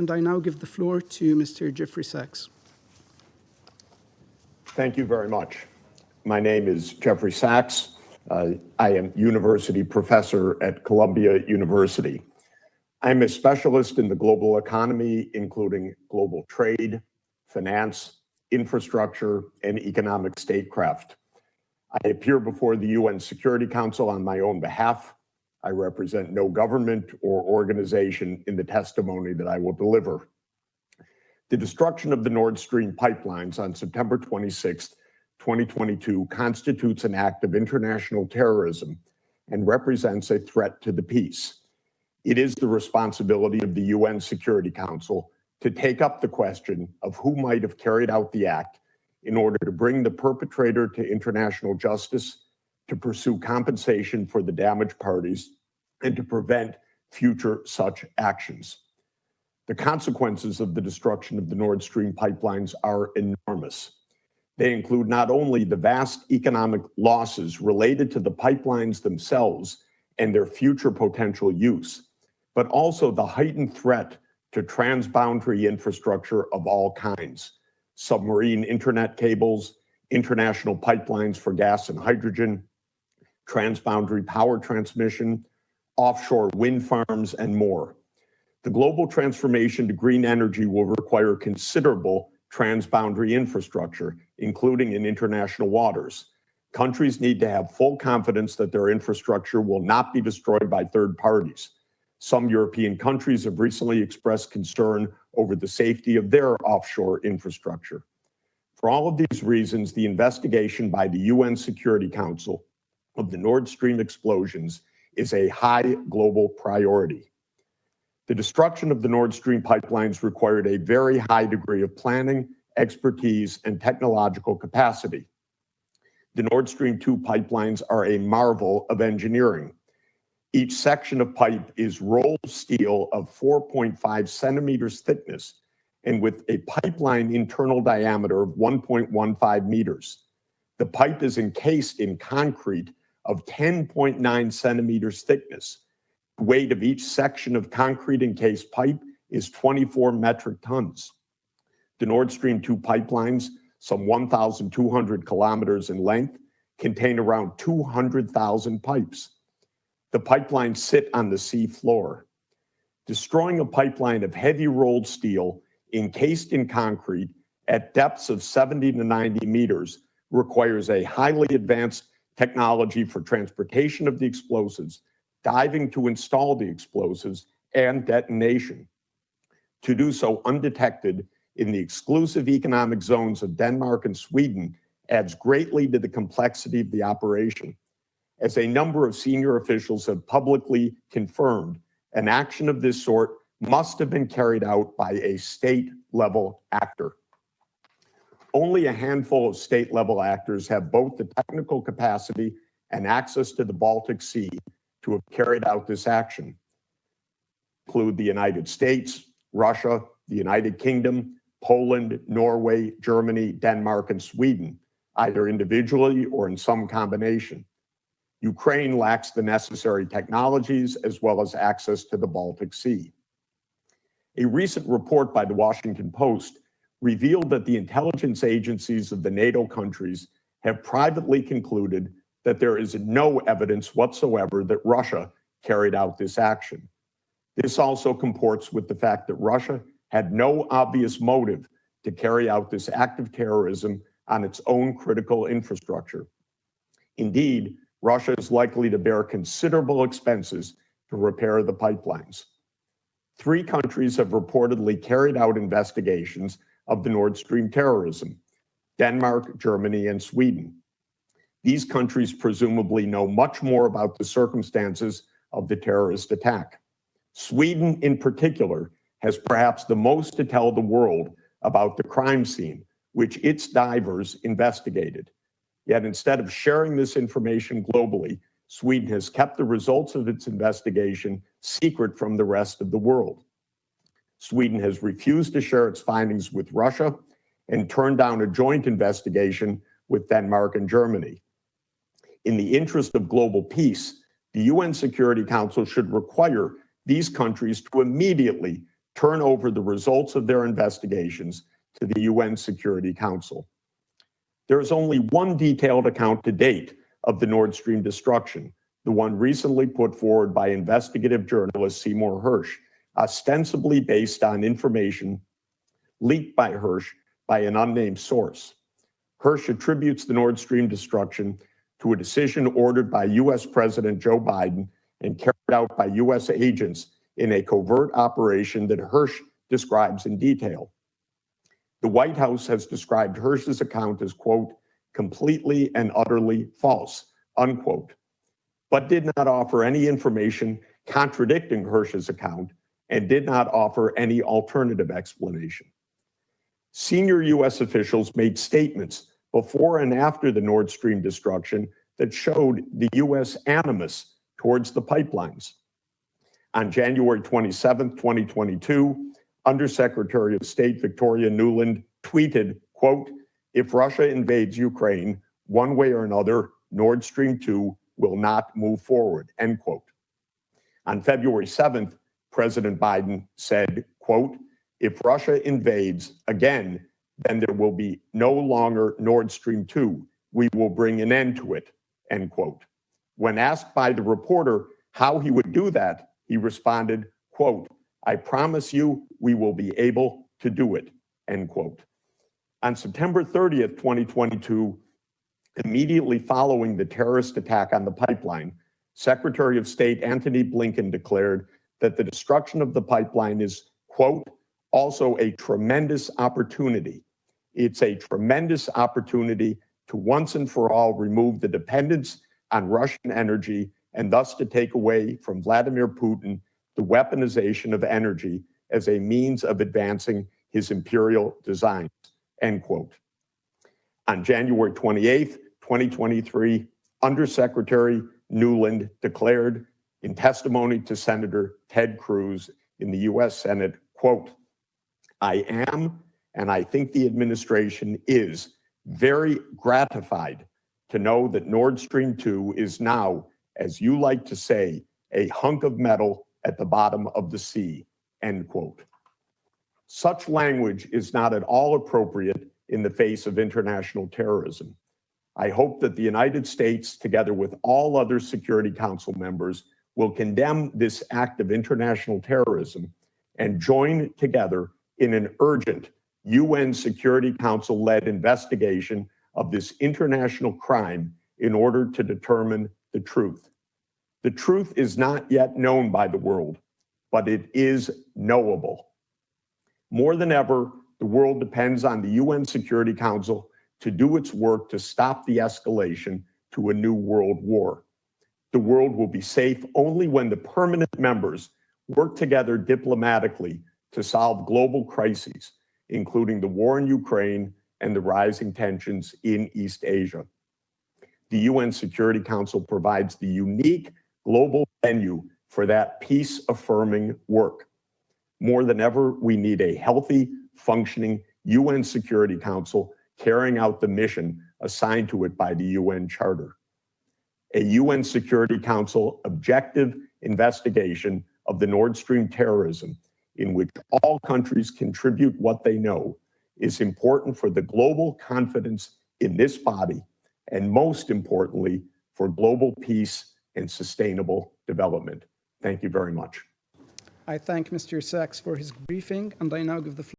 and I now give the floor to Mr. Jefrey Sachs. Thank you very much. My name is Jefrey Sachs. I am university professor at Colombia University. I'm a specialist in the global economy, including global trade, finance, infrastructure, and economic statecraft. I appear before the UN Security Council on my own behalf. I represent no government or organization in the testimony that I will deliver. The destruction of the Nord Stream pipelines on September 26, 2022 constitutes an act of international terrorism and represents a threat to the peace. It is the responsibility of the UN Security Council to take up the question of who might have carried out the act in order to bring the perpetrator to international justice, to pursue compensation for the damaged parties, and to prevent future such actions. The consequences of the destruction of the Nord Stream pipelines are enormous. They include not only the vast economic losses related to the pipelines themselves and their future potential use, but also the heightened threat to transboundary infrastructure of all kinds: submarine internet cables, international pipelines for gas and hydrogen, transboundary power transmission, offshore wind farms, and more. The global transformation to green energy will require considerable transboundary infrastructure, including in international waters. Countries need to have full confidence that their infrastructure will not be destroyed by third parties. Some European countries have recently expressed concern over the safety of their offshore infrastructure. For all of these reasons, the investigation by the UN Security Council of the Nord Stream explosions is a high global priority. The destruction of the Nord Stream pipelines required a very high degree of planning, expertise, and technological capacity. The Nord Stream 2 pipelines are a marvel of engineering. Each section of pipe is rolled steel of 4.5 centimeters thickness and with a pipeline internal diameter of 1.15 meters. The pipe is encased in concrete of 10.9 centimeters thickness. The weight of each section of concrete encased pipe is 24 metric tons. The Nord Stream 2 pipelines, some 1,200 kilometers in length, contain around 200,000 pipes. The pipelines sit on the sea floor. Destroying a pipeline of heavy rolled steel encased in concrete at depths of 70 to 90 meters requires a highly advanced technology for transportation of the explosives, diving to install the explosives, and detonation. To do so undetected in the exclusive economic zones of Denmark and Sweden adds greatly to the complexity of the operation. As a number of senior officials have publicly confirmed, an action of this sort must have been carried out by a state-level actor. Only a handful of state-level actors have both the technical capacity and access to the Baltic Sea to have carried out this action. Include the United States, Russia, the United Kingdom, Poland, Norway, Germany, Denmark, and Sweden, either individually or in some combination. Ukraine lacks the necessary technologies as well as access to the Baltic Sea. A recent report by the Washington Post revealed that the intelligence agencies of the NATO countries have privately concluded that there is no evidence whatsoever that Russia carried out this action. This also comports with the fact that Russia had no obvious motive to carry out this act of terrorism on its own critical infrastructure. Indeed, Russia is likely to bear considerable expenses to repair the pipelines. 3 countries have reportedly carried out investigations of the Nord Stream terrorism: Denmark, Germany, and Sweden. These countries presumably know much more about the circumstances of the terrorist attack. Sweden, in particular, has perhaps the most to tell the world about the crime scene, which its divers investigated. Yet instead of sharing this information globally, Sweden has kept the results of its investigation secret from the rest of the world. Sweden has refused to share its findings with Russia and turned down a joint investigation with Denmark and Germany. In the interest of global peace, the UN Security Council should require these countries to immediately turn over the results of their investigations to the UN Security Council. There is only one detailed account to date of the Nord Stream destruction, the one recently put forward by investigative journalist Seymour Hirsch, ostensibly based on information leaked by Hirsch by an unnamed source. Hirsch attributes the Nord Stream destruction to a decision ordered by US President Joe Biden and carried out by US agents in a covert operation that Hirsch describes in detail. The White House has described Hirsch's account as, quote, completely and utterly false, unquote, but did not offer any information contradicting Hirsch's account and did not offer any alternative explanation. Senior US officials made statements before and after the Nord Stream destruction that showed the US animus towards the pipelines. On January 27, 2022, Undersecretary of State Victoria Nuland tweeted, quote, if Russia invades Ukraine, one way or another, Nord Stream 2 will not move forward, end quote. On February 7th, President Biden said, quote, if Russia invades again, then there will be no longer Nord Stream 2. We will bring an end to it, end quote. When asked by the reporter how he would do that, he responded, quote, I promise you we will be able to do it, end quote. On September 30th, 2022, immediately following the terrorist attack on the pipeline, Secretary of State Antony Blinken declared that the destruction of the pipeline is, quote, also a tremendous opportunity. It's a tremendous opportunity to once and for all remove the dependence on Russian energy and thus to take away from Vladimir Putin the weaponization of energy as a means of advancing his imperial designs, end quote. On January 28th, 2023, Undersecretary Nuland declared in testimony to Senator Ted Cruz in the US Senate, quote, I am, and I think the administration is, very gratified to know that Nord Stream 2 is now, as you like to say, a hunk of metal at the bottom of the sea, end quote. Such language is not at all appropriate in the face of international terrorism. I hope that the United States, together with all other Security Council members, will condemn this act of international terrorism and join together in an urgent UN Security Council-led investigation of this international crime in order to determine the truth. The truth is not yet known by the world, but it is knowable. More than ever, the world depends on the UN Security Council to do its work to stop the escalation to a new world war. The world will be safe only when the permanent members work together diplomatically to solve global crises, including the war in Ukraine and the rising tensions in East Asia. The UN Security Council provides the unique global venue for that peace-affirming work. More than ever, we need a healthy, functioning UN Security Council carrying out the mission assigned to it by the UN Charter. A UN Security Council objective investigation of the Nord Stream terrorism, in which all countries contribute what they know, is important for the global confidence in this body, and most importantly, for global peace and sustainable development. Thank you very much. I thank Mr. Sachs for his briefing, and I now give the floor